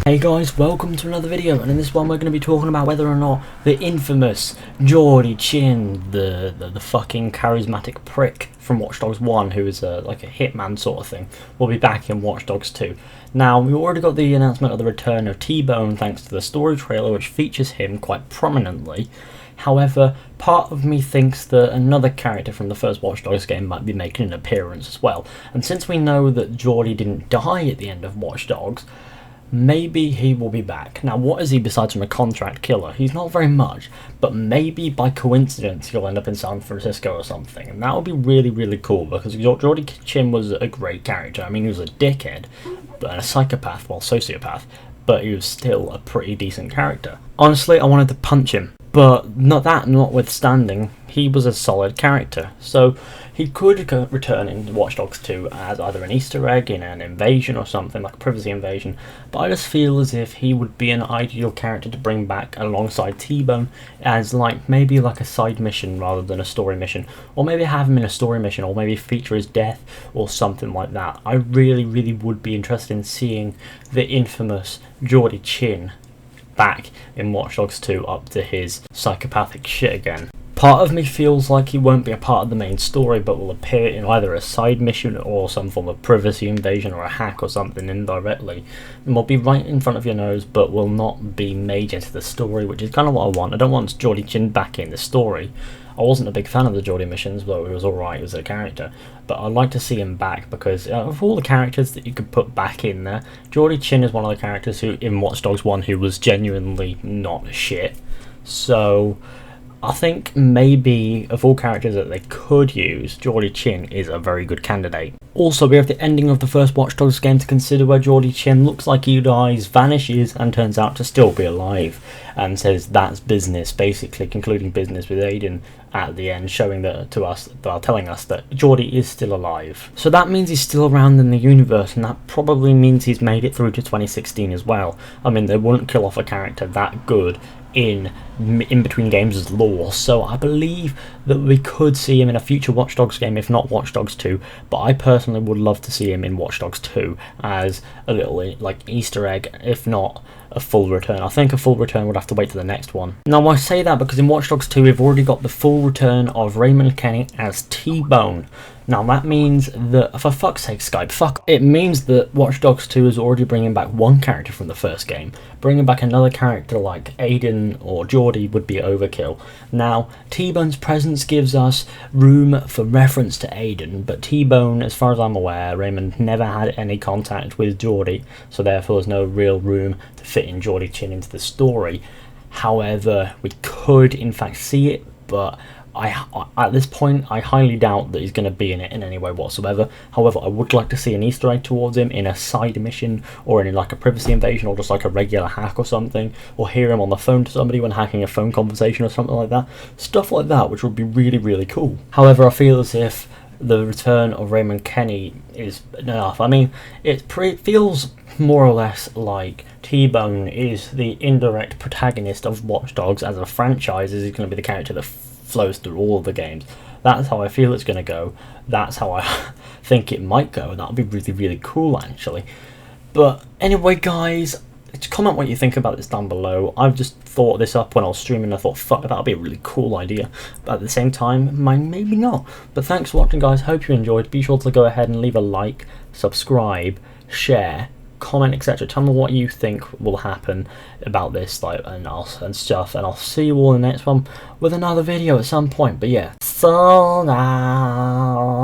Hey guys, welcome to another video, and in this one we're going to be talking about whether or not the infamous Jordi Chin, the fucking charismatic prick from Watch Dogs 1, who is like a hitman sort of thing, will be back in Watch Dogs 2. Now, we already got the announcement of the return of T-Bone thanks to the story trailer, which features him quite prominently. However, part of me thinks that another character from the first Watch Dogs game might be making an appearance as well. And since we know that Jordi didn't die at the end of Watch Dogs, maybe he will be back. Now, what is he besides from a contract killer? He's not very much, but maybe by coincidence he'll end up in San Francisco or something, and that would be really, really cool, because Jordi Chin was a great character. I mean, he was a dickhead, but a psychopath, well, sociopath, but he was still a pretty decent character. Honestly, I wanted to punch him, but notwithstanding, he was a solid character, so he could return in Watch Dogs 2 as either an Easter egg in an invasion or something, like a privacy invasion, but I just feel as if he would be an ideal character to bring back alongside T-Bone as maybe like a side mission rather than a story mission, or maybe have him in a story mission, or maybe feature his death or something like that. I really, really would be interested in seeing the infamous Jordi Chin back in Watch Dogs 2 up to his psychopathic shit again. Part of me feels like he won't be a part of the main story, but will appear in either a side mission or some form of privacy invasion or a hack or something indirectly, and will be right in front of your nose but will not be made into the story, which is kind of what I want. I don't want Jordi Chin back in the story. I wasn't a big fan of the Jordi missions, though he was alright as a character, but I'd like to see him back because of all the characters that you could put back in there, Jordi Chin is one of the characters who in Watch Dogs 1 who was genuinely not shit. So I think maybe of all characters that they could use, Jordi Chin is a very good candidate. Also, we have the ending of the first Watch Dogs game to consider, where Jordi Chin looks like he dies, vanishes, and turns out to still be alive, and says that's business, basically concluding business with Aiden at the end, showing that to us, telling us that Jordi is still alive. So that means he's still around in the universe, and that probably means he's made it through to 2016 as well. I mean, they wouldn't kill off a character that good in between games as lore, so I believe that we could see him in a future Watch Dogs game, if not Watch Dogs 2, but I personally would love to see him in Watch Dogs 2 as a little like Easter egg, if not a full return. I think a full return would have to wait to the next one. Now, I say that because in Watch Dogs 2 we've already got the full return of Raymond Kenny as T-Bone. Now that means that, for fuck's sake Skype, it means that Watch Dogs 2 is already bringing back one character from the first game. Bringing back another character like Aiden or Jordi would be overkill. Now, T-Bone's presence gives us room for reference to Aiden, but T-Bone, as far as I'm aware, Raymond never had any contact with Jordi, so therefore there's no real room to fit in Jordi Chin into the story. However, we could in fact see it, but at this point, I highly doubt that he's going to be in it in any way whatsoever. However, I would like to see an Easter egg towards him in a side mission, or in like a privacy invasion, or just like a regular hack or something, or hear him on the phone to somebody when hacking a phone conversation or something like that. Stuff like that, which would be really, really cool. However, I feel as if the return of Raymond Kenny is enough. I mean, it feels more or less like T-Bone is the indirect protagonist of Watch Dogs as a franchise, as he's going to be the character that flows through all of the games. That's how I feel it's going to go. That's how I think it might go. That would be really, really cool, actually. But anyway, guys, comment what you think about this down below. I've just thought this up when I was streaming. I thought, fuck, that would be a really cool idea. But at the same time, maybe not. But thanks for watching, guys. Hope you enjoyed. Be sure to go ahead and leave a like, subscribe, share, comment, etc. Tell me what you think will happen about this, and stuff, and I'll see you all in the next one with another video at some point. But yeah, so now.